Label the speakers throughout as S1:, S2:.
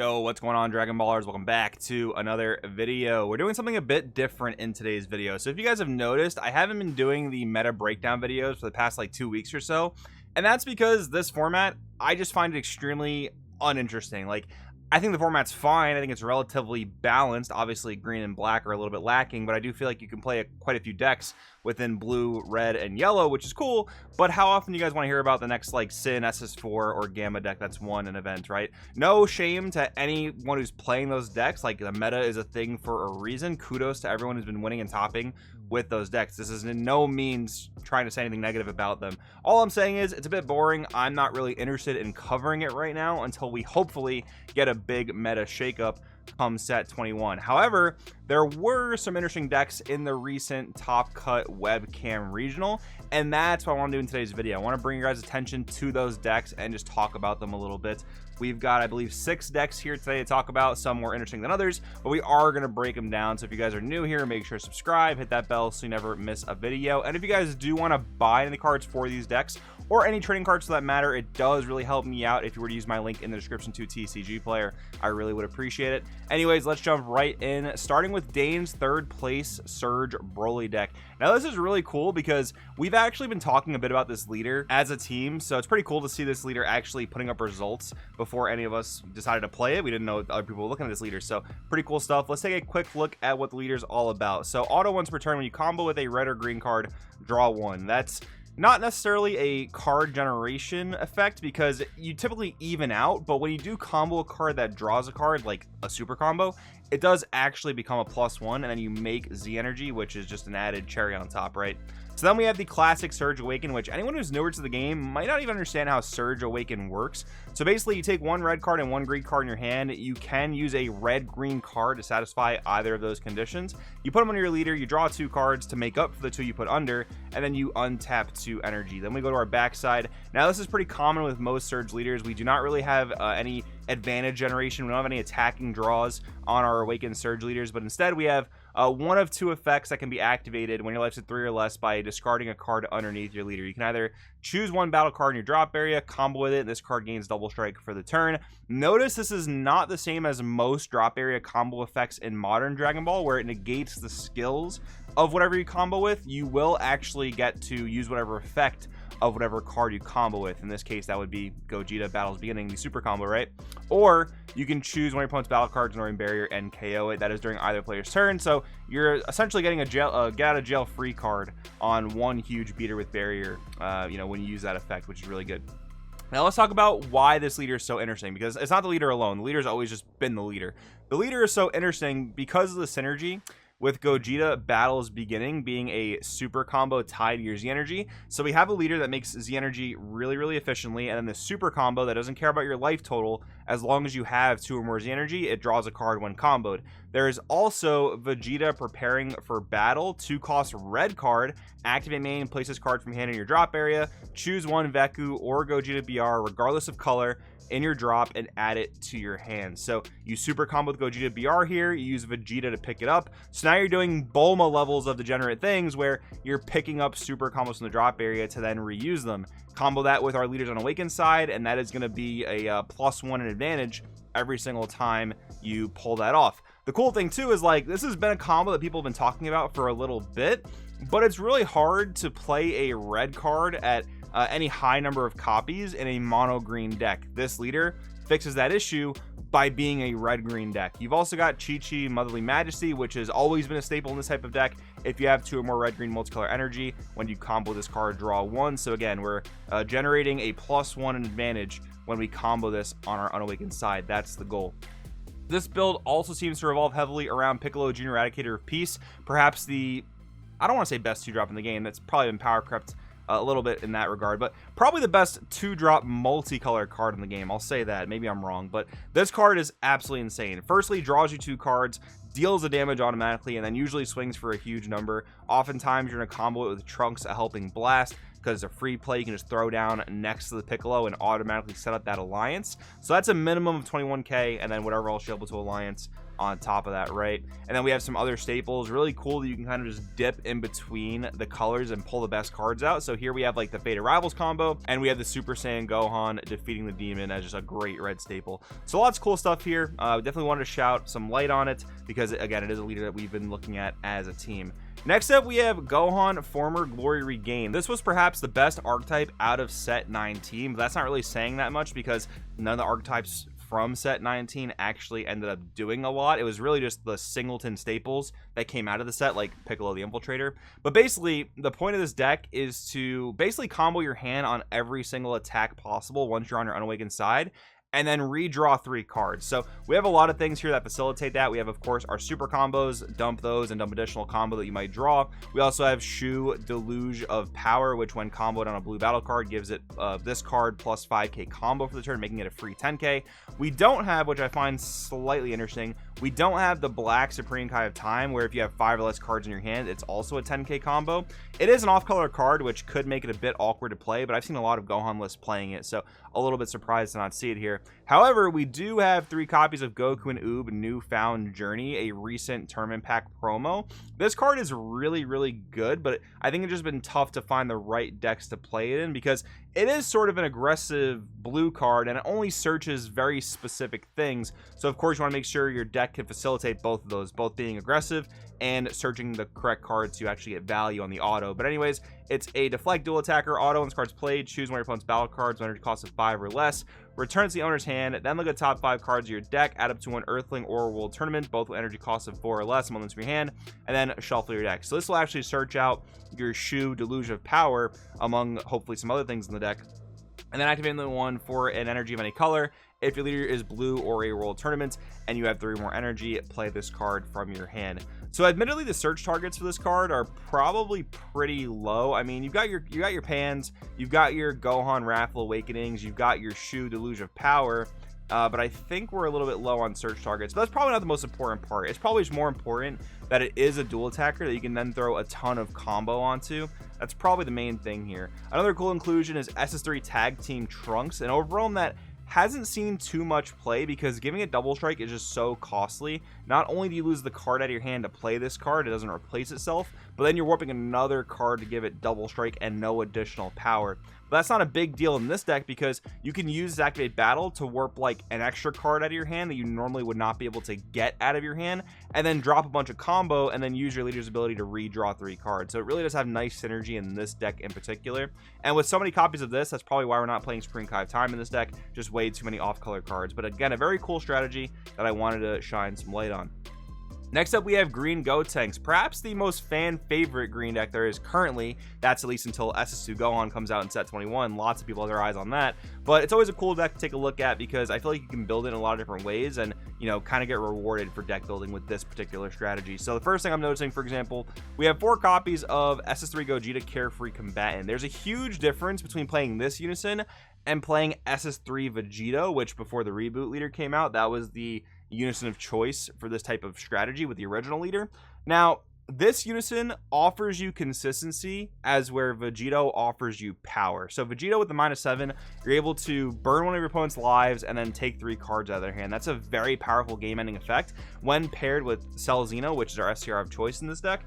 S1: Yo, what's going on, Dragon Ballers? Welcome back to another video. We're doing something a bit different in today's video. So if you guys have noticed, I haven't been doing the meta breakdown videos for the past like 2 weeks or so. And that's because this format, I just find it extremely uninteresting. Like, I think the format's fine. I think it's relatively balanced. Obviously, green and black are a little bit lacking, but I do feel like you can play quite a few decks within blue, red, and yellow, which is cool. But how often do you guys want to hear about the next like Sin, SS4, or Gamma deck that's won an event, right? No shame to anyone who's playing those decks. Like, the meta is a thing for a reason. Kudos to everyone who's been winning and topping with those decks. This is in no means trying to say anything negative about them. All I'm saying is it's a bit boring. I'm not really interested in covering it right now until we hopefully get a big meta shakeup come set 21. However, there were some interesting decks in the recent Top Cut webcam regional, and that's what I want to do in today's video. I want to bring your guys' attention to those decks and just talk about them a little bit. We've got, I believe, 6 decks here today to talk about, some more interesting than others, but we are going to break them down. So if you guys are new here, make sure to subscribe, hit that bell so you never miss a video. And if you guys do want to buy any cards for these decks, or any trading cards for that matter, it does really help me out if you were to use my link in the description to TCG Player. I really would appreciate it. Anyways, let's jump right in, starting with Dane's third place Surge Broly deck. Now, this is really cool because we've actually been talking a bit about this leader as a team, so it's pretty cool to see this leader actually putting up results before any of us decided to play it. We didn't know other people were looking at this leader, so pretty cool stuff. Let's take a quick look at what the leader's all about. So, auto once per turn, when you combo with a red or green card, draw one. That's not necessarily a card generation effect because you typically even out, but when you do combo a card that draws a card, like a super combo, it does actually become a +1, and then you make Z energy, which is just an added cherry on top, right? So then we have the classic Surge Awaken, which anyone who's newer to the game might not even understand how Surge Awaken works. So basically, you take one red card and one green card in your hand. You can use a red-green card to satisfy either of those conditions. You put them under your leader, you draw 2 cards to make up for the 2 you put under, and then you untap 2 energy. Then we go to our backside. Now, this is pretty common with most Surge leaders. We do not really have any advantage generation. We don't have any attacking draws on our Awakened Surge leaders, but instead we have one of 2 effects that can be activated when your life's at 3 or less by discarding a card underneath your leader. You can either choose one battle card in your drop area, combo with it, and this card gains double strike for the turn. Notice this is not the same as most drop area combo effects in modern Dragon Ball, where it negates the skills of whatever you combo with. You will actually get to use whatever effect of whatever card you combo with. In this case, that would be Gogeta Battle's Beginning, the super combo, right? Or you can choose one of your opponent's battle cards, ignoring barrier, and KO it. That is during either player's turn. So you're essentially getting a get out of jail free card on one huge beater with barrier, when you use that effect, which is really good. Now let's talk about why this leader is so interesting, because it's not the leader alone. The leader's always just been the leader. The leader is so interesting because of the synergy with Gogeta Battle's Beginning being a super combo tied to your Z energy. So we have a leader that makes Z energy really, really efficiently, and then the super combo that doesn't care about your life total. As long as you have 2 or more Z energy, it draws a card when comboed. There is also Vegeta Preparing for Battle, 2-cost red card. Activate main, place this card from hand in your drop area. Choose one Veku or Gogeta BR, regardless of color, in your drop and add it to your hand. So you super combo with Gogeta BR here, you use Vegeta to pick it up. So now you're doing Bulma levels of degenerate things where you're picking up super combos from the drop area to then reuse them. Combo that with our leaders on Awakened side, and that is going to be a +1 in advantage every single time you pull that off. The cool thing too is, like, this has been a combo that people have been talking about for a little bit, but it's really hard to play a red card at any high number of copies in a mono green deck. This leader fixes that issue by being a red green deck. You've also got Chi-Chi Motherly Majesty, which has always been a staple in this type of deck. If you have 2 or more red green multicolor energy, when you combo this card, draw 1. So again, we're generating a +1 in advantage when we combo this on our unawakened side. That's the goal. This build also seems to revolve heavily around Piccolo Junior Eradicator of Peace, perhaps the, I don't want to say best 2-drop in the game. That's probably been power crept a little bit in that regard, but probably the best 2-drop multicolor card in the game. I'll say that. Maybe I'm wrong, but this card is absolutely insane. Firstly, draws you 2 cards, deals the damage automatically, and then usually swings for a huge number. Oftentimes, you're going to combo it with Trunks, a Helping Blast, because it's a free play. You can just throw down next to the Piccolo and automatically set up that alliance. So that's a minimum of 21k, and then whatever else you're able to alliance on top of that, right? And then we have some other staples, really cool that you can kind of just dip in between the colors and pull the best cards out. So here we have like the Fated Rivals combo, and we have the Super Saiyan Gohan defeating the demon as just a great red staple. So lots of cool stuff here. Definitely wanted to shout some light on it because, again, it is a leader that we've been looking at as a team. Next up, we have Gohan Former Glory Regained. This was perhaps the best archetype out of set 19, but that's not really saying that much because none of the archetypes from set 19 actually ended up doing a lot. It was really just the singleton staples that came out of the set, like Piccolo the Infiltrator. But basically, the point of this deck is to basically combo your hand on every single attack possible once you're on your Unawakened side, and then redraw 3 cards. So we have a lot of things here that facilitate that. We have, of course, our super combos, dump those and dump additional combo that you might draw. We also have Shu Deluge of Power, which when comboed on a blue battle card gives it this card plus 5k combo for the turn, making it a free 10k. We don't have, which I find slightly interesting, we don't have the Black Supreme Kai of Time, where if you have 5 or less cards in your hand, it's also a 10k combo. It is an off-color card, which could make it a bit awkward to play, but I've seen a lot of Gohan lists playing it, so a little bit surprised to not see it here. However, we do have 3 copies of Goku and Oob Newfound Journey, a recent tournament pack promo. This card is really, really good, but I think it's just been tough to find the right decks to play it in because it is sort of an aggressive blue card and it only searches very specific things. So of course you want to make sure your deck can facilitate both of those, both being aggressive and searching the correct cards to actually get value on the auto. But anyways, it's a deflect dual attacker auto. When this card's played, choose one of your opponent's battle cards with energy cost of 5 or less, returns the owner's hand, then look at the top 5 cards of your deck, add up to 1 Earthling or World Tournament, both with energy costs of 4 or less among them from your hand, and then shuffle your deck. So this will actually search out your Shu Deluge of Power among hopefully some other things in the deck, and then activate the one for an energy of any color. If your leader is blue or a World Tournament and you have 3 more energy, play this card from your hand. So admittedly, the search targets for this card are probably pretty low. I mean, you've got your Pans, you've got your Gohan Wrathful Awakenings, you've got your Shu Deluge of Power, but I think we're a little bit low on search targets. But that's probably not the most important part. It's probably just more important that it is a dual attacker that you can then throw a ton of combo onto. That's probably the main thing here. Another cool inclusion is SS3 Tag Team Trunks, and overall that hasn't seen too much play because giving it double strike is just so costly. Not only do you lose the card out of your hand to play this card, it doesn't replace itself, but then you're warping another card to give it double strike and no additional power. But that's not a big deal in this deck because you can use Activate Battle to warp like an extra card out of your hand that you normally would not be able to get out of your hand, and then drop a bunch of combo and then use your leader's ability to redraw 3 cards. So it really does have nice synergy in this deck in particular. And with so many copies of this, that's probably why we're not playing Supreme Kai of Time in this deck, just way too many off-color cards. But again, a very cool strategy that I wanted to shine some light on. Next up, we have Green Gotenks, perhaps the most fan favorite green deck there is currently. That's at least until SS2 Gohan comes out in set 21. Lots of people have their eyes on that, but it's always a cool deck to take a look at because I feel like you can build it in a lot of different ways and, you know, kind of get rewarded for deck building with this particular strategy. So the first thing I'm noticing, for example, we have 4 copies of SS3 Gogeta Carefree Combatant. There's a huge difference between playing this unison and playing SS3 Vegeta, which before the reboot leader came out, that was the unison of choice for this type of strategy with the original leader. Now, this unison offers you consistency as where Vegito offers you power. So Vegito with the -7, you're able to burn one of your opponent's lives and then take 3 cards out of their hand. That's a very powerful game-ending effect when paired with Cell Xeno, which is our STR of choice in this deck.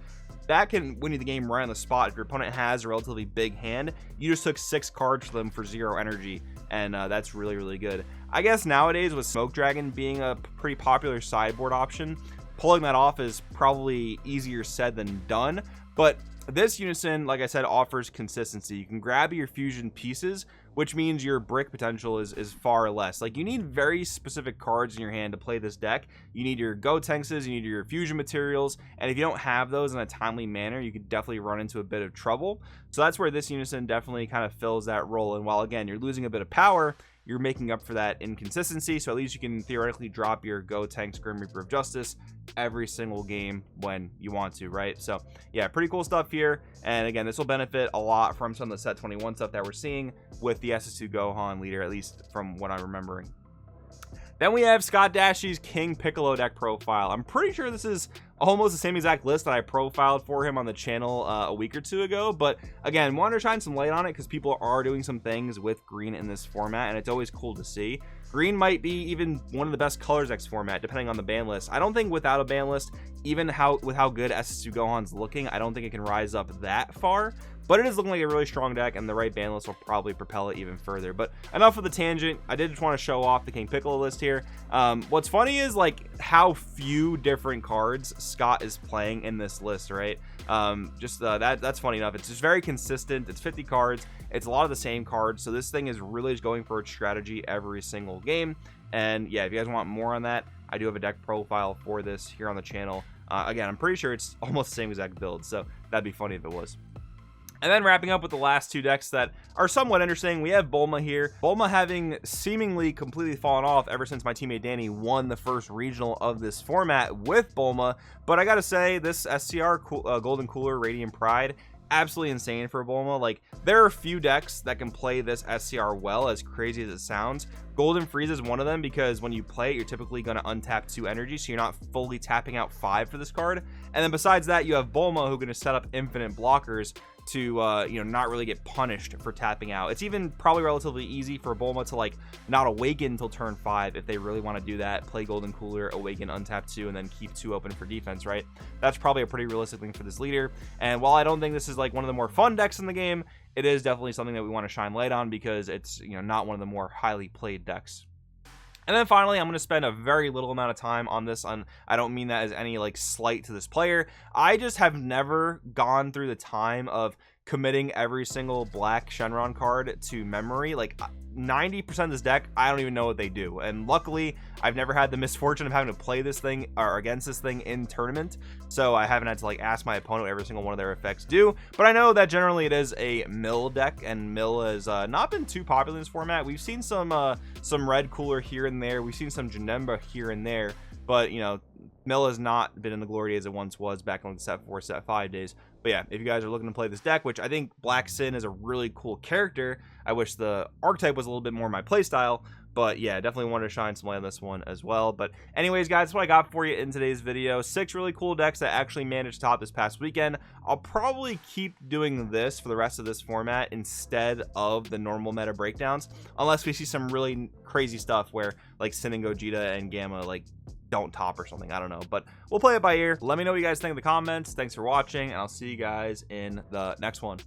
S1: That can win you the game right on the spot. If your opponent has a relatively big hand, you just took 6 cards for them for 0 energy, and that's really, really good. I guess nowadays with Smoke Dragon being a pretty popular sideboard option, pulling that off is probably easier said than done, but this unison, like I said, offers consistency. You can grab your fusion pieces, which means your brick potential is far less. Like, you need very specific cards in your hand to play this deck. You need your Gotenkses, you need your fusion materials, and if you don't have those in a timely manner, you could definitely run into a bit of trouble. So that's where this unison definitely kind of fills that role. And while, again, you're losing a bit of power, you're making up for that inconsistency, so at least you can theoretically drop your Gotenks Grim Reaper of Justice every single game when you want to, right? So yeah, pretty cool stuff here, and again, this will benefit a lot from some of the set 21 stuff that we're seeing with the SS2 Gohan leader, at least from what I'm remembering. Then we have Scott Dashie's King Piccolo deck profile. I'm pretty sure this is almost the same exact list that I profiled for him on the channel a week or two ago. But again, wanted to shine some light on it because people are doing some things with green in this format, and it's always cool to see. Green might be even one of the best colors next format, depending on the ban list. I don't think without a ban list, even with how good SS2 Gohan's looking, I don't think it can rise up that far. But it is looking like a really strong deck, and the right ban list will probably propel it even further. But enough of the tangent. I did just want to show off the King Piccolo list here. What's funny is like how few different cards Scott is playing in this list, right? That's funny enough. It's just very consistent. It's 50 cards. It's a lot of the same cards. So this thing is really just going for its strategy every single game. And yeah, if you guys want more on that, I do have a deck profile for this here on the channel. Again, I'm pretty sure it's almost the same exact build, so that'd be funny if it was. And then wrapping up with the last two decks that are somewhat interesting, we have Bulma here. Bulma having seemingly completely fallen off ever since my teammate Danny won the first regional of this format with Bulma. But I gotta say, this SCR Golden Cooler Radiant Pride, absolutely insane for Bulma. Like, there are a few decks that can play this SCR well, as crazy as it sounds. Golden Frieza is one of them, because when you play it, you're typically going to untap 2 energy, so you're not fully tapping out 5 for this card. And then besides that, you have Bulma, who's going to set up infinite blockers to not really get punished for tapping out. It's even probably relatively easy for Bulma to like not awaken until turn 5 if they really want to do that. Play Golden Cooler, awaken, untap 2, and then keep 2 open for defense, right? That's probably a pretty realistic thing for this leader. And while I don't think this is like one of the more fun decks in the game, it is definitely something that we want to shine light on, because it's not one of the more highly played decks. And then finally, I'm going to spend a very little amount of time on this. I don't mean that as any like slight to this player. I just have never gone through the time of committing every single black Shenron card to memory. Like 90% of this deck, I don't even know what they do. And luckily, I've never had the misfortune of having to play this thing or against this thing in tournament. So I haven't had to like ask my opponent what every single one of their effects do. But I know that generally it is a mill deck, and mill has not been too popular in this format. We've seen some red cooler here and there. We've seen some Janemba here and there. But, mill has not been in the glory days it once was back in the set 4, set 5 days. But yeah, if you guys are looking to play this deck, which I think Black Sin is a really cool character, I wish the archetype was a little bit more my playstyle. But yeah, definitely wanted to shine some light on this one as well. But anyways, guys, that's what I got for you in today's video. 6 really cool decks that actually managed to top this past weekend. I'll probably keep doing this for the rest of this format instead of the normal meta breakdowns, unless we see some really crazy stuff where like Sin and Gogeta and Gamma like don't top or something. I don't know, but we'll play it by ear. Let me know what you guys think in the comments. Thanks for watching, and I'll see you guys in the next one.